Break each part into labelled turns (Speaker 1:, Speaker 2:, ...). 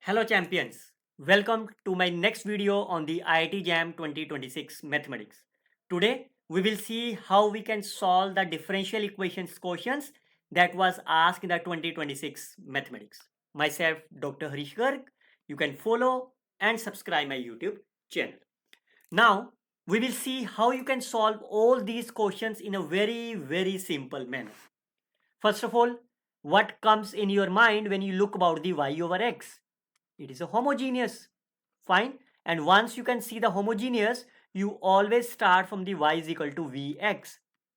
Speaker 1: Hello champions, welcome to my next video on the IIT JAM 2026 Mathematics. Today we will see how we can solve the differential equations questions that was asked in the 2026 Mathematics. Myself Dr. Harish Garg, you can follow and subscribe my YouTube channel. Now we will see how you can solve all these questions in a very simple manner. First of all, what comes in your mind when you look about the y over x? It is a homogeneous. Fine. And once you can see the homogeneous, you always start from the y is equal to vx,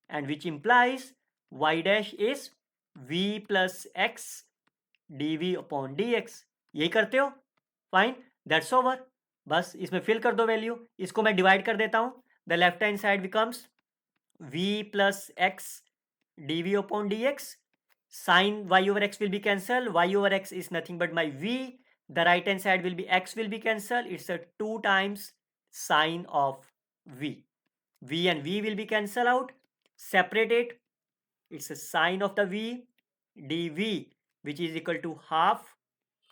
Speaker 1: and which implies y dash is v plus x dv upon dx. यही करते हो? Fine, that's over. बस इसमें fill कर दो value. इसको मैं divide कर देता हूं. The left hand side becomes v plus x dv upon dx. Sin y over x will be cancelled. Y over x is nothing but my v. The right hand side will be x will be cancelled. It's a 2 times sine of v. V and v will be cancelled out. Separate it. It's a sine of the v dv, which is equal to half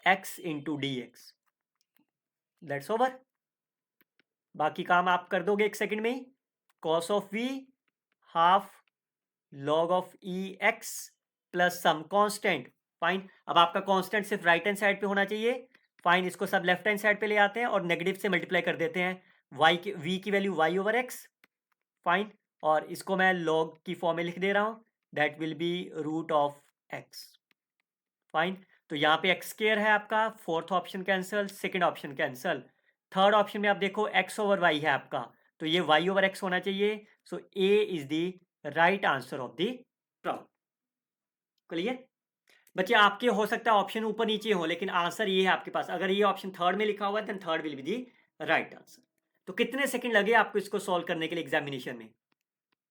Speaker 1: x into dx. That's over. बाकी काम आप कर दोगे एक second में ही. Cos of v half log of ex plus some constant. Fine. अब आपका कांस्टेंट सिर्फ राइट हैंड साइड पे होना चाहिए. फाइन. इसको सब लेफ्ट हैंड साइड पे ले आते हैं और नेगेटिव से मल्टीप्लाई कर देते हैं. y की v की value y over x. Fine. और इसको मैं log की फॉर्म में लिख दे रहा हूं. That will be root of x. Fine. तो यहाँ पे एक्स स्क्वायर है आपका. Fourth option cancel, second option cancel. Third option में आप देखो x ओवर y है आपका, तो ये y ओवर x होना चाहिए. सो a is the right answer of the problem. Clear बच्चे? आपके हो सकता है ऑप्शन ऊपर नीचे हो, लेकिन आंसर ये है आपके पास. अगर ये ऑप्शन थर्ड में लिखा हुआ है, then third will be the right answer. तो कितने सेकंड लगे आपको इसको सॉल्व करने के लिए एग्जामिनेशन में?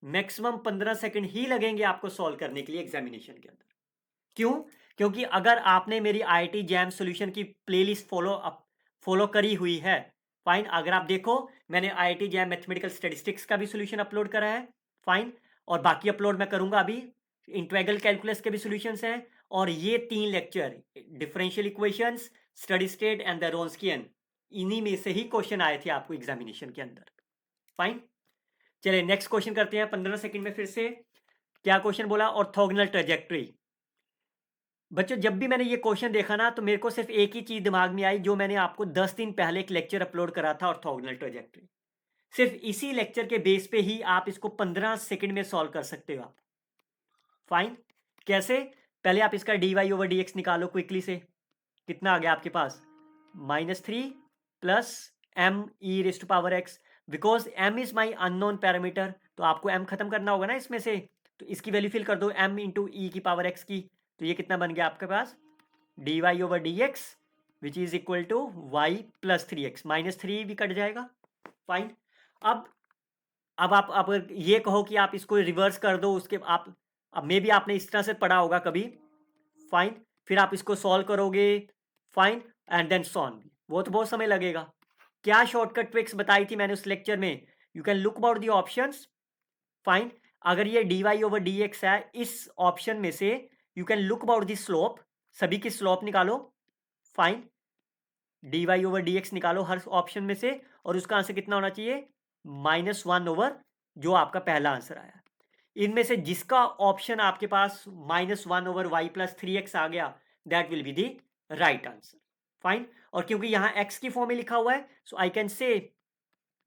Speaker 1: मैक्सिमम 15 सेकंड ही लगेंगे आपको सॉल्व करने के लिए एग्जामिनेशन के अंदर. क्यों? क्योंकि अगर आपने मेरी IIT जैम सॉल्यूशन की प्लेलिस्ट फॉलो करी हुई है. फाइन. अगर आप देखो, मैंने IIT जैम मैथमेटिकल स्टैटिस्टिक्स का भी सॉल्यूशन अपलोड करा है. फाइन. और बाकी अपलोड मैं करूंगा अभी. इंटीग्रल कैलकुलस के भी सॉल्यूशंस हैं. और ये 3 lecture differential equations, steady state and the Wronskian, इन्हीं में से ही क्वेश्चन आए थे आपको एग्जामिनेशन के अंदर. फाइन. चलिए नेक्स्ट क्वेश्चन करते हैं 15 सेकंड में फिर से. क्या क्वेश्चन बोला? Orthogonal trajectory. बच्चों जब भी मैंने ये क्वेश्चन देखा ना, तो मेरे को सिर्फ एक ही चीज दिमाग में आई, जो मैंने आपको 10 दिन पहले एक लेक्चर अपलोड करा था, ऑर्थोगोनल ट्रेजेक्टरी. सिर्फ इसी लेक्चर के बेस पे ही आप इसको 15 सेकंड में सॉल्व कर सकते हो आप. फाइन. कैसे? पहले आप इसका dy ओवर dx निकालो क्विकली से. कितना आ गया आपके पास? -3 plus m e raised to power x. Because m is my unknown parameter, तो आपको m खत्म करना होगा ना इसमें से. तो इसकी वैल्यू फिल कर दो m इंटू ई की पावर x की. तो ये कितना बन गया आपके पास? dy over dx which is equal to y plus 3x. -3 भी कट जाएगा. फाइन. अब आप अब ये कहो कि आप इसको रिवर्स कर दो, उसके आप अब मे भी आपने इस तरह से पढ़ा होगा कभी. फाइन. फिर आप इसको सॉल्व करोगे. फाइन. And then solve. वो तो बहुत समय लगेगा. क्या शॉर्टकट ट्रिक्स बताई थी मैंने उस लेक्चर में? You can look about the options. Fine. अगर ये dy ओवर dx है, इस ऑप्शन में से you can look about the slope. सभी की स्लोप निकालो. फाइन. dy ओवर dx निकालो हर ऑप्शन में से, और उसका आंसर कितना होना चाहिए? -1 ओवर जो आपका पहला आंसर आया. इनमें से जिसका ऑप्शन आपके पास -1 ओवर y प्लस 3x आ गया, that will be the right answer. Fine. और क्योंकि यहां x की फॉर्म में लिखा हुआ है, so I can say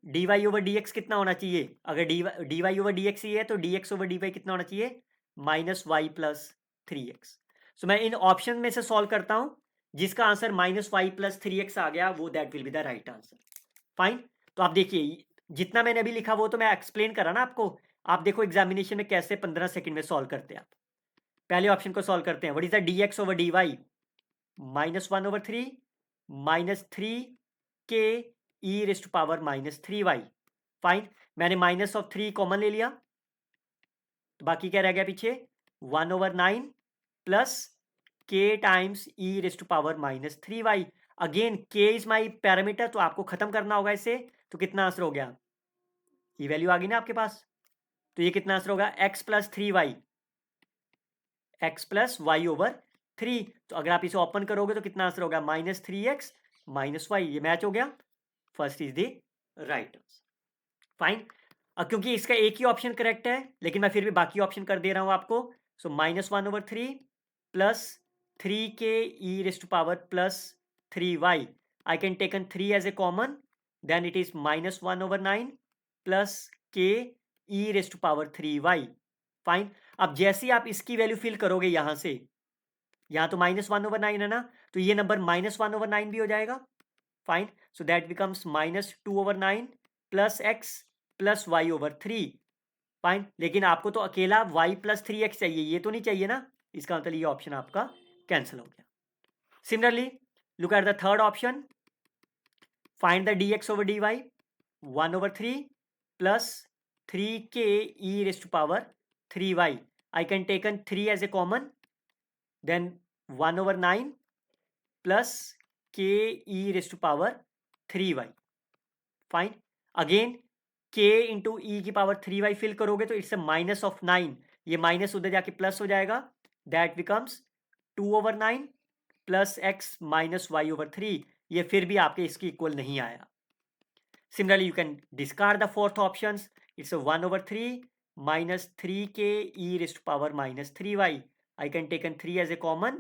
Speaker 1: dy over dx कितना होना चाहिए? अगर dy ओवर dx ही है, तो dx ओवर dy कितना होना चाहिए? -y plus 3x. सो मैं इन ऑप्शन में से सॉल्व करता हूं. जिसका आंसर -y प्लस 3x आ गया, वो that will be the right answer. Fine. तो आप देखिए, जितना मैंने अभी लिखा वो तो मैं एक्सप्लेन करा ना आपको. आप देखो एग्जामिनेशन में कैसे 15 सेकंड में सॉल्व करते हैं आप. पहले ऑप्शन को सॉल्व करते हैं. What is the dx over dy? -1 over 3 -3 के e raised to power -3y. Fine. मैंने -3 कॉमन ले लिया, तो बाकी क्या रह गया पीछे? 1 over 9 plus k times e raised to power -3y. Again k is my parameter, तो आपको खत्म करना होगा इसे. तो कितना आंसर हो गया? ये वैल्यू आ गई ना आपके पास. तो ये कितना आंसर होगा? x plus 3y, x plus y over 3। तो अगर आप इसे ओपन करोगे तो कितना आंसर होगा, -3x -y। ये मैच हो गया, first is the right answer. Fine. क्योंकि इसका एक ही ऑप्शन करेक्ट है, लेकिन मैं फिर भी बाकी ऑप्शन कर दे रहा हूं आपको। सो -1/3 plus 3k e plus 3y। I can taken 3 as a common, then it is -1/9 plus k e 3y। Fine. अब जैसे ही आप इसकी वैल्यू फिल करोगे यहां से, यहां तो -1/9 है ना, तो ये नंबर -1/9 भी हो जाएगा। Fine. So that becomes -2/9 plus x plus y/3। Fine. लेकिन आपको तो अकेला y प्लस 3x चाहिए, ये तो नहीं चाहिए ना, इसका मतलब ये ऑप्शन आपका कैंसिल हो गया। Similarly look at the third option, find the dx/dy 1/3 plus 3k e 3y। I can taken 3 as a common, then 1/9 plus k e 3y। Fine. Again k into e की power 3y fill करोगे तो it's -9, ये minus उधर जाके plus हो जाएगा, that becomes 2/9 plus x minus y/3। ये फिर भी आपके इसकी इक्वल नहीं आया। Similarly, you can discard the fourth options. It's a 1/3 minus 3k e -3y. I can taken 3 as a common,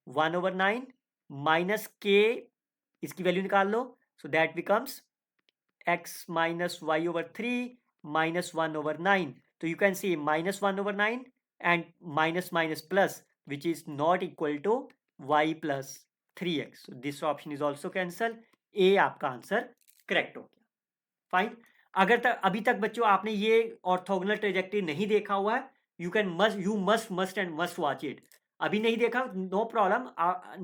Speaker 1: 1/9 minus k, इसकी वैल्यू निकाल लो, so that becomes x minus y/3 minus 1/9. So you can see -1/9 and minus minus plus, which is not equal to y plus 3x. So this option is also cancelled. A आपका answer correct हो गया। Fine. अगर तक अभी तक बच्चों आपने ये ऑर्थोगोनल ट्रेजेक्टरी नहीं देखा हुआ है, you must and must watch it. अभी नहीं देखा, नो प्रॉब्लम,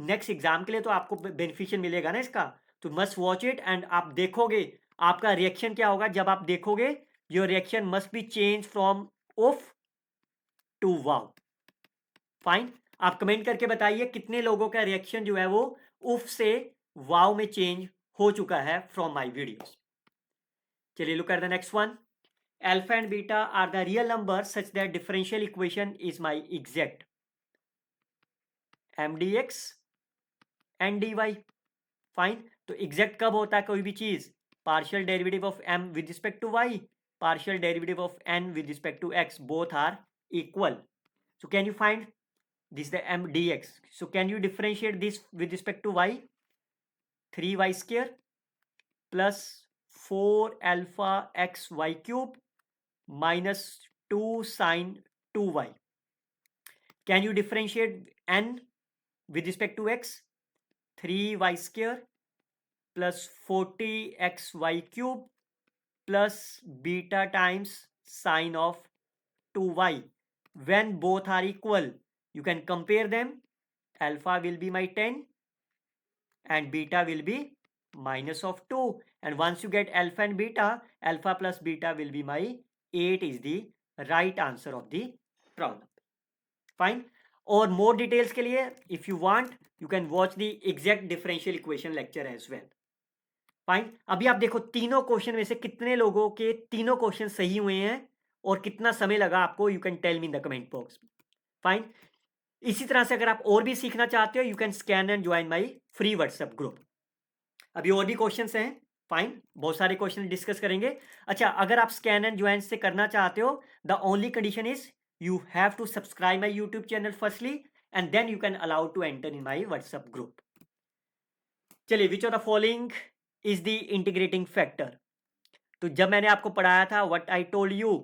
Speaker 1: नेक्स्ट एग्जाम के लिए तो आपको बेनिफिशियल मिलेगा ना इसका, तो मस्ट वॉच इट। एंड आप देखोगे आपका रिएक्शन क्या होगा जब आप देखोगे, your reaction must be change from उफ टू वाव। फाइन। आप कमेंट करके बताइए कितने लोगों का रिएक्शन जो है वो उफ से वाव में चेंज हो चुका है फ्रॉम माई वीडियोस। चलिए look at the next one. Alpha and beta are the real numbers such that differential equation is my exact m dx and dy। फाइन। तो एग्जैक्ट कब होता है कोई भी चीज, partial derivative of m with respect to y, partial derivative of n with respect to x, both are equal. So can you find this the m dx? So can you differentiate this with respect to y? 3y square plus 4 alpha xy cube minus 2 sine 2y. Can you differentiate n with respect to x? 3y square plus 40xy cube plus beta times sine of 2y. When both are equal, you can compare them. Alpha will be my 10 and beta will be minus of 2. And once you get alpha and beta, alpha plus beta will be my 8 is the right answer of the problem. Fine. और more details के लिए if you want you can watch the exact differential equation lecture as well. Fine. अभी आप देखो तीनों question में से कितने लोगों के तीनों क्वेश्चन सही हुए हैं और कितना समय लगा आपको, you can tell me in the comment box. Fine. इसी तरह से अगर आप और भी सीखना चाहते हो, you can scan and join my free WhatsApp group. अभी और भी क्वेश्चंस हैं। फाइन। बहुत सारे क्वेश्चन डिस्कस करेंगे। अच्छा, अगर आप स्कैन एंड ज्वाइन से करना चाहते हो, the only condition is you have to subscribe my YouTube channel firstly and then you can allow to enter in my WhatsApp group. चलिए, which of the following is the integrating factor? तो जब मैंने आपको पढ़ाया था what I told you,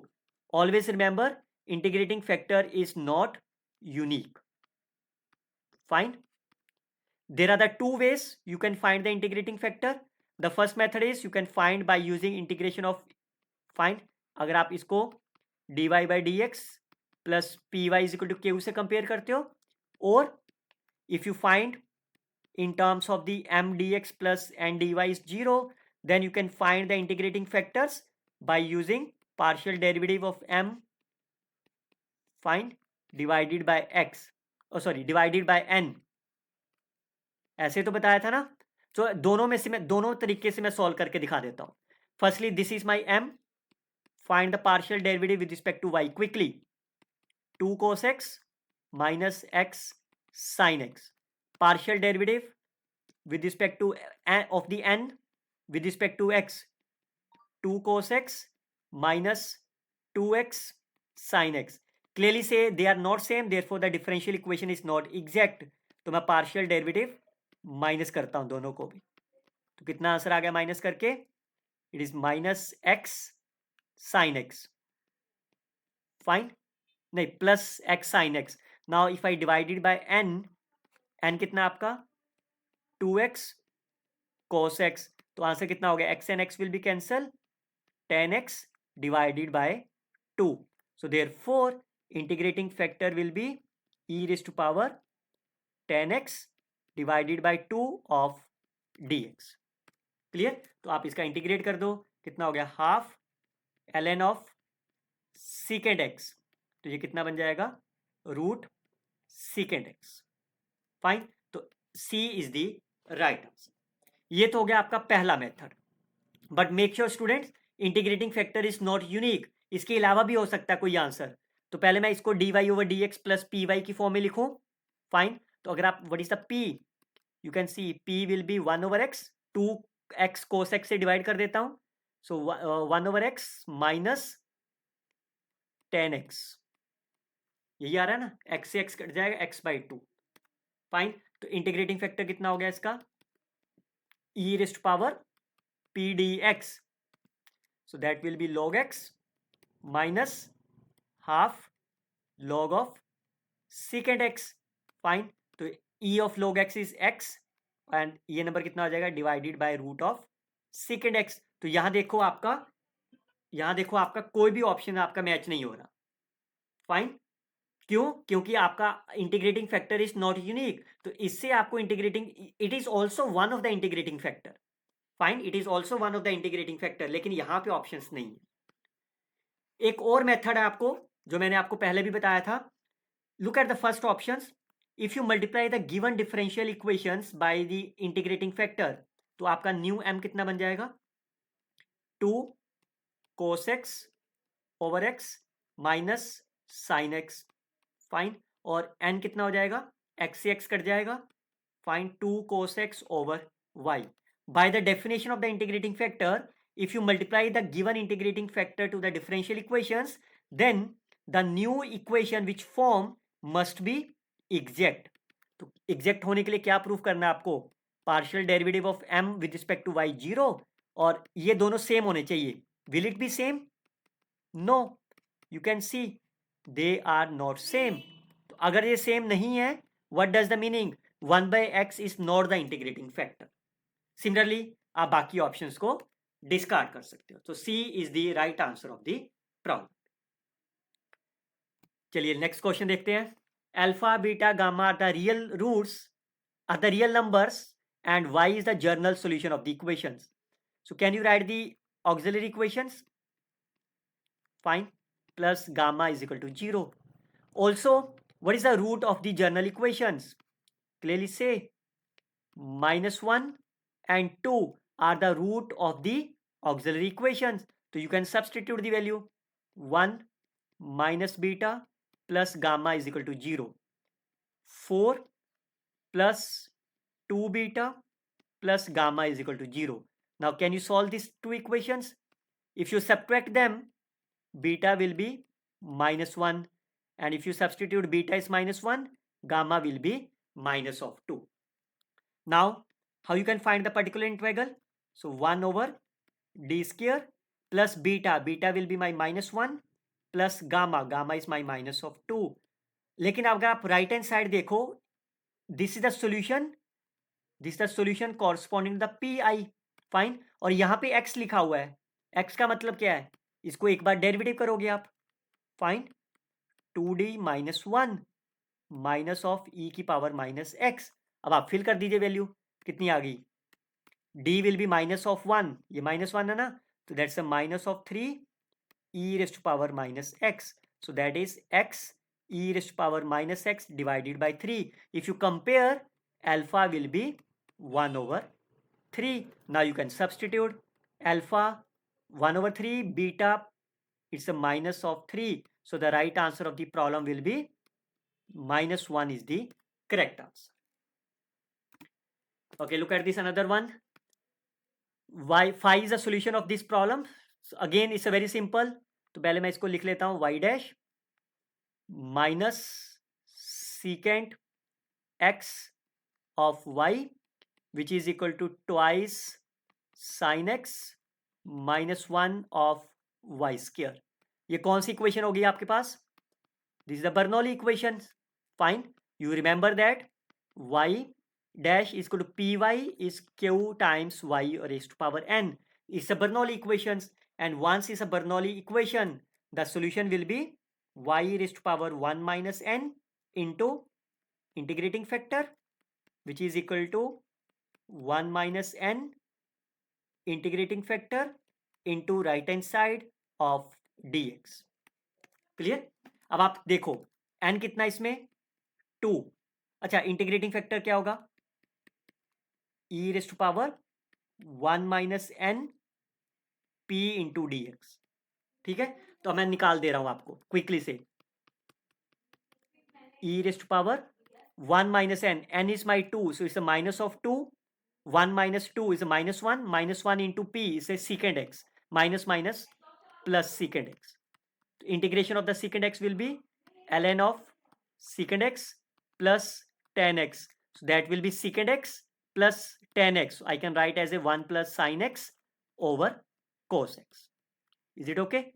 Speaker 1: always remember integrating factor is not unique. Fine. There are the two ways you can find the integrating factor. The first method is you can find by using integration of, find, अगर आप इसको dy by dx plus P y is equal to Q से compare करते हो, और if you find in terms of the M d x plus N d y is 0, then you can find the integrating factors by using partial derivative of M find divided by x, sorry divided by N. ऐसे तो बताया था ना। तो दोनों में से मैं दोनों तरीके से मैं सॉल्व करके दिखा देता हूं। Firstly this is my M, find the partial derivative with respect to y quickly. 2 cos x minus x sin x. Partial derivative with respect to of the n with respect to x, 2 cos x minus 2x sin x. Clearly say they are not same, therefore the differential equation is not exact. तो मैं partial derivative minus करता हूं दोनों को भी, तो कितना answer आ गया माइनस करके? It is minus x sine x. Fine, नहीं plus x sine x. Now if I divided by n, n कितना आपका 2x cos x, तो आंसर कितना हो गया? x and x will be cancel, tan x divided by 2. So therefore integrating factor will be e raised to power tan x divided by 2 of dx. Clear? तो आप इसका integrate कर दो, कितना हो गया? Half ln of secant x, तो ये कितना बन जाएगा? Root secant x. फाइन, तो C is the right answer. ये तो हो गया आपका पहला method. But make sure students, integrating factor is not unique. इसके अलावा भी हो सकता है कोई आंसर. तो पहले मैं इसको dy over dx plus P y की फॉर्म में लिखूं. फाइन, तो अगर आप what is the p, you can see p will be 1 over x, 2x cos x से डिवाइड कर देता हूं. So 1 over x minus tan x, यही आ रहा है ना? x से x कट जाएगा, x by 2. फाइन, तो इंटीग्रेटिंग फैक्टर कितना हो गया इसका? e raised to power p dx. So that will be log x minus half log of secant x. Fine, तो e of log x is x and ये number कितना हो जाएगा? Divided by root of secant x. तो यहां देखो आपका कोई भी ऑप्शन आपका मैच नहीं हो रहा. फाइन, क्यों? क्योंकि आपका integrating factor is not unique. तो इससे आपको integrating, it is also one of the integrating factor. Fine, it is also one of the integrating factor, लेकिन यहां पे ऑप्शंस नहीं है. एक और मेथड है आपको, जो मैंने आपको पहले भी बताया था. Look at the first options. If you multiply the given differential equations by the integrating factor, तो आपका न्यू m कितना बन जाएगा? 2 cos x over x minus sine x. Fine, और n कितना हो जाएगा? x से x कट जाएगा. Fine, 2 cos x over y. By the definition of the integrating factor, if you multiply the given integrating factor to the differential equations, then the new equation which form must be exact. तो exact होने के लिए क्या proof करना है आपको? Partial derivative of m with respect to y 0, और ये दोनों सेम होने चाहिए. Will it be same? No. You can see they are not same. तो अगर ये सेम नहीं है, what does the meaning? 1 by x is not the integrating factor. Similarly आप बाकी ऑप्शंस को डिस्कार्ड कर सकते हो. तो C is the right answer of the problem. चलिए नेक्स्ट क्वेश्चन देखते हैं. Alpha beta gamma are the real roots, are the real numbers and y is the general solution of the equations. So can you write the auxiliary equations? Fine, plus gamma is equal to 0. Also what is the root of the general equations? Clearly से -1 and 2 are the root of the auxiliary equations. So you can substitute the value. 1 minus beta plus gamma is equal to 0. 4 plus 2 beta plus gamma is equal to 0. Now can you solve these two equations? If you subtract them, beta will be -1, and if you substitute beta is -1, gamma will be minus of 2. Now how you can find the particular integral? So 1 over d square plus beta, beta will be my -1 plus gamma, gamma is my minus of 2. लेकिन अगर आप right hand side देखो, this is the solution, this is the solution corresponding the P I. Fine, और यहाँ पे x लिखा हुआ है. x का मतलब क्या है? इसको एक बार डेरिवेटिव करोगे आप. Fine, 2d minus 1 minus of e की पावर माइनस x. अब आप फिल कर दीजिए वैल्यू, कितनी आ गई? d will be minus of 1, ये -1 है ना, तो that's a minus of 3 e raised to power minus x. So that is x e raised to power minus x divided by 3. If you compare, alpha will be 1 over 3. Now you can substitute alpha 1 over 3, beta it's a minus of 3. So the right answer of the problem will be -1 is the correct answer. Okay, look at this another one. Y phi is a solution of this problem. So again it's a very simple. तो पहले मैं इसको लिख लेता हूँ y dash minus secant x of y which is equal to twice sin x minus 1 of y square. ये कौन सी equation होगी आपके पास? This is the Bernoulli equation. Fine. You remember that y dash is equal to py is q times y raised to power n. It's a Bernoulli equations, and once it's a Bernoulli equation, the solution will be y raised to power 1 minus n into integrating factor, which is equal to 1 minus n integrating factor into right hand side of dx. Clear? अब आप देखो n कितना इसमें 2. अच्छा, integrating factor क्या होगा? e raised to power 1 minus n p into d x. ठीक है, तो मैं निकाल दे रहा हूं आपको क्विकली से. e raised to power 1 minus n is my 2, so it's a minus of 2. 1 minus 2 is a minus 1. Minus 1 into p is a secant x. Minus minus plus secant x. Integration of the secant x will be ln of secant x plus tan x. So that will be secant x plus tan x. I can write as a 1 plus sin x over cos x. Is it okay?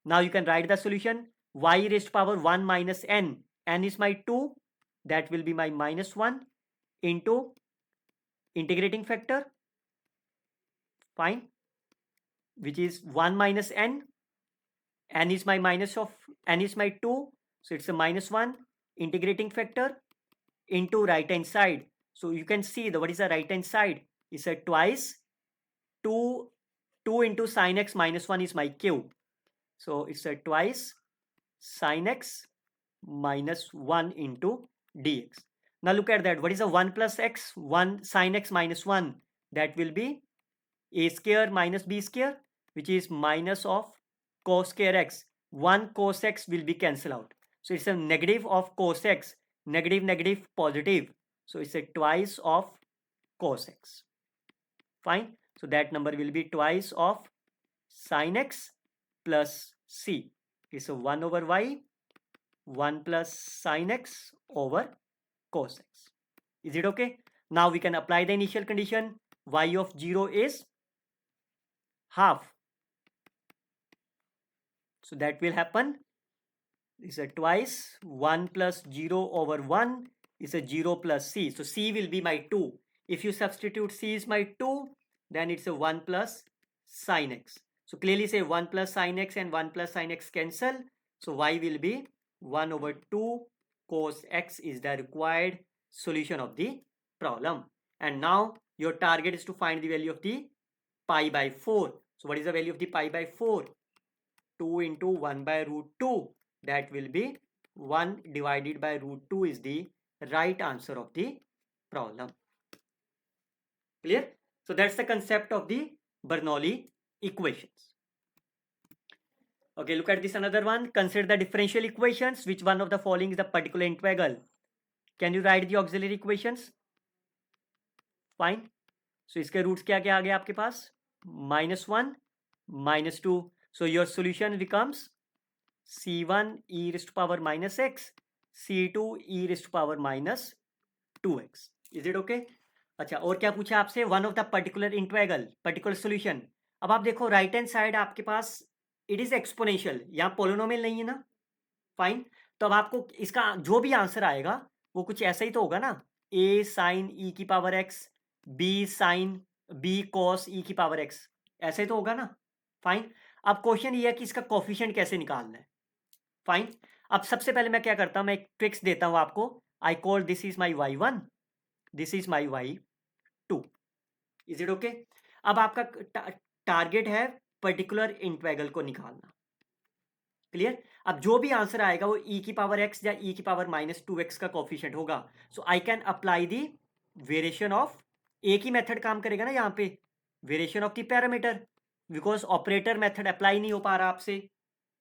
Speaker 1: Now you can write the solution. Y raised to power 1 minus n. N is my 2. That will be my minus 1 into integrating factor. Fine. Which is 1 minus n. N is my minus of n is my 2. So it's a minus 1 integrating factor into right hand side. So you can see what is the right hand side? It's a twice 2 into sin x minus 1 is my q. So it's a twice sin x minus 1 into dx. Now look at that. What is a 1 plus x? 1 sin x minus 1. That will be a square minus b square, which is minus of cos square x. 1 cos x will be cancelled out. So it's a negative of cos x. Negative, negative, positive. So it's a twice of cos x. Fine. So that number will be twice of sin x plus c. It's a 1 over y. 1 plus sin x over cos x. Is it okay? Now we can apply the initial condition. Y of 0 is half. So that will happen. Is a twice 1 plus 0 over 1 is a 0 plus c. So c will be my 2. If you substitute c is my 2, then it's a 1 plus sin x. So clearly say 1 plus sin x and 1 plus sin x cancel. So y will be 1 over 2 cos x is the required solution of the problem. And now your target is to find the value of the pi by 4. So what is the value of the pi by 4? 2 into 1 by root 2. That will be 1 divided by root 2 is the right answer of the problem. Clear? So that's the concept of the Bernoulli equations. Okay, look at this another one. Consider the differential equations. Which one of the following is the particular integral? Can you write the auxiliary equations? Fine. So इसके roots क्या क्या आ गए आपके पास? -1, -2. So your solution becomes c1 e raised to power minus x, c2 e raised to power minus 2x. Is it okay? अच्छा, और क्या पूछा आपसे? One of the particular integral, particular solution. अब आप देखो राइट हैंड साइड आपके पास it is exponential, यहाँ पोलिनोमियल नहीं है ना. फाइन. तो अब आपको इसका जो भी आंसर आएगा वो कुछ ऐसा ही तो होगा ना. a साइन e की power x, b sine b cos e की पावर x, ऐसा ही तो होगा ना. फाइन. अब क्वेश्चन ये है कि इसका कोफिशिएंट कैसे निकालना है. फाइन. अब सबसे पहले मैं क्या करता हूं, मैं एक ट्रिक्स देता हूं आपको. I call this is my y1, this is my y2. Is it okay? अब आपका टारगेट है पर्टिकुलर इंटीग्रल को निकालना. क्लियर? अब जो भी आंसर आएगा वो e की पावर x या e की पावर -2x का कोफिशिएंट होगा. So I can apply the variation of, एक ही मेथड काम करेगा ना यहाँ पे, variation of the parameter, because operator method apply नहीं हो पा रहा आपसे.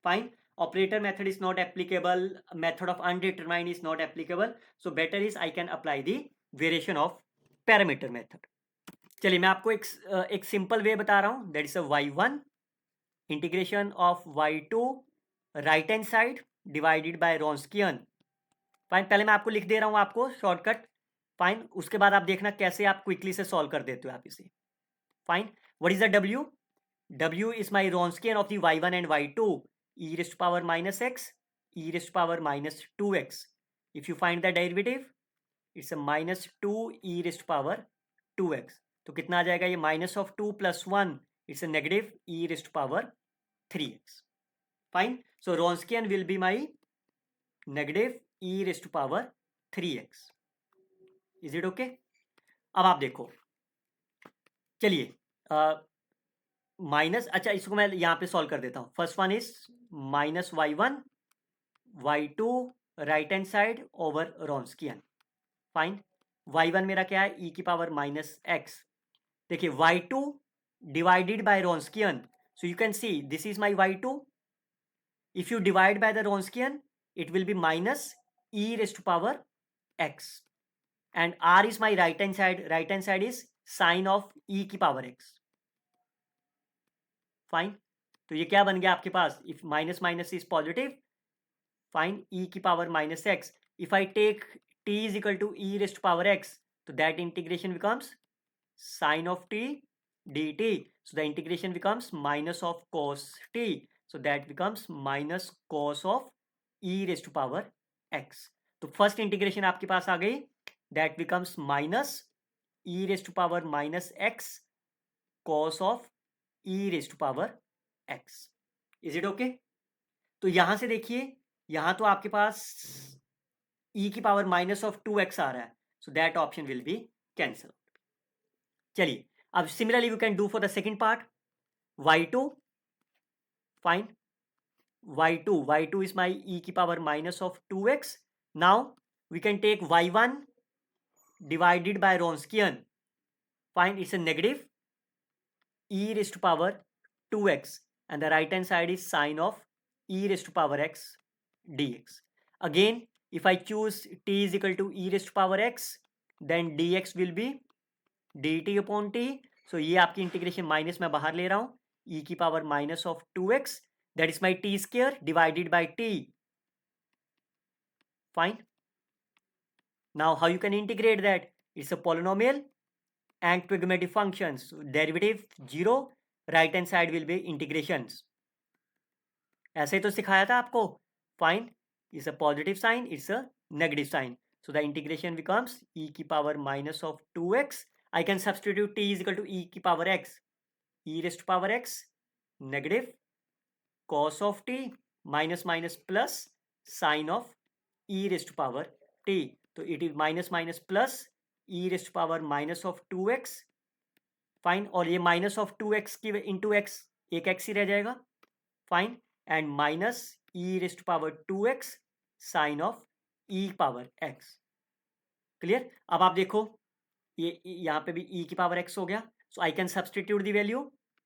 Speaker 1: Fine. operator method is not applicable, method of undetermined is not applicable, so better is I can apply the variation of parameter method. चलिए मैं आपको एक simple way बता रहा हूँ, that is a y1 integration of y2 right hand side divided by Wronskian. Fine, पहले मैं आपको लिख दे रहा हूँ आपको शॉर्टकट. फाइन, उसके बाद आप देखना कैसे आप क्विकली से सॉल्व कर देते हो आप इसे. Fine, what is the w? w is my Wronskian of the y1 and y2, e raised to power minus x, e raised to power minus 2x. If you find the derivative, it's a minus 2 e raised to power 2x. तो कितना आ जाएगा ये? Minus of 2 plus 1, it's a negative e raised to power 3x. Fine. So Wronskian will be my negative e raised to power 3x. Is it okay? अब आप देखो, चलिए minus, अच्छा इसको मैं यहाँ पे सॉल्व कर देता हूँ. First one is minus y1 y2 right hand side over Wronskian. Fine, y1 मेरा क्या है? e की पावर माइनस x. देखिए y2 divided by Wronskian, so you can see this is my y2. If you divide by the Wronskian it will be minus e raised to power x, and r is my right hand side. Right hand side is sine of e की power x. Fine, तो ये क्या बन गया आपके पास? If minus minus is positive, fine, e की power minus x. If I take t is equal to e raised to power x, तो that integration becomes sine of t dt. So the integration becomes minus of cos t. So that becomes minus cos of e raised to power x. तो first integration आपके पास आ गई, that becomes minus e raised to power minus x cos of e raised to power x. Is it okay? तो यहां से देखिए, यहां तो आपके पास e की पावर माइनस ऑफ 2x आ रहा है, so that option will be cancel. चलिए अब similarly we can do for the second part. y2, fine, y2 is my e की power minus of 2x. Now we can take y1 divided by Wronskian. Fine, it's a negative e raised to power 2x, and the right hand side is sine of e raised to power x dx. Again, if I choose t is equal to e raised to power x, then dx will be dt upon t. So ये आपकी integration minus मैं बाहर ले रहा हूं, e की power minus of 2x, that is my t square divided by t. Fine. Now how you can integrate that? It's a polynomial and trigonometric functions. So derivative 0, right hand side will be integrations. ऐसे तो सिखाया था आपको. Fine. It's a positive sign, it's a negative sign. So the integration becomes e की power minus of 2x. I can substitute t is equal to e की power x. E raised to power x negative cos of t minus minus plus sine of e raised to power t. तो it is minus minus plus e raised to power minus of 2x. Fine, और ये minus of 2x की into x, एक x ही रह जाएगा. Fine, and minus e raised to power 2x sine of e power x. Clear? अब आप देखो ये यहाँ पे भी e की पावर x हो गया, so I can substitute the value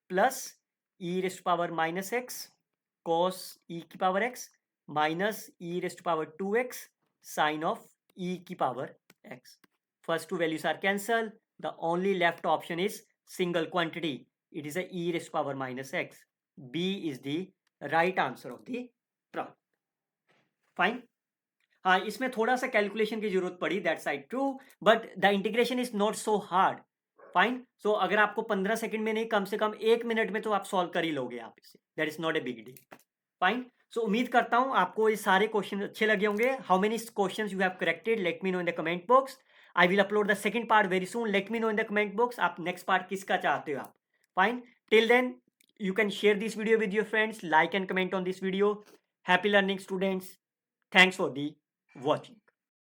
Speaker 1: plus e raised to power minus x cos e की power x minus e raised to power 2x sine of e की power x. First two values are cancelled. The only left option is single quantity. It is a e raised to power minus x. B is the right answer of the problem. Fine. हाँ, इसमें थोड़ा सा calculation की जरूरत पड़ी, that's I true, but the integration is not so hard. Fine, so अगर आपको 15 second में नहीं, कम से कम 1 मिनट में तो आप सॉल्व कर ही लोगे आप इसे. That is not a big deal. Fine, so उम्मीद करता हूं आपको ये सारे क्वेश्चन अच्छे लगे होंगे. How many questions you have corrected, let me know in the comment box. I will upload the second part very soon. Let me know in the comment box आप नेक्स्ट पार्ट किसका चाहते हो आप. Fine, till then you can share this video with your friends, like and comment on this video. Happy learning students. Thanks for the watching.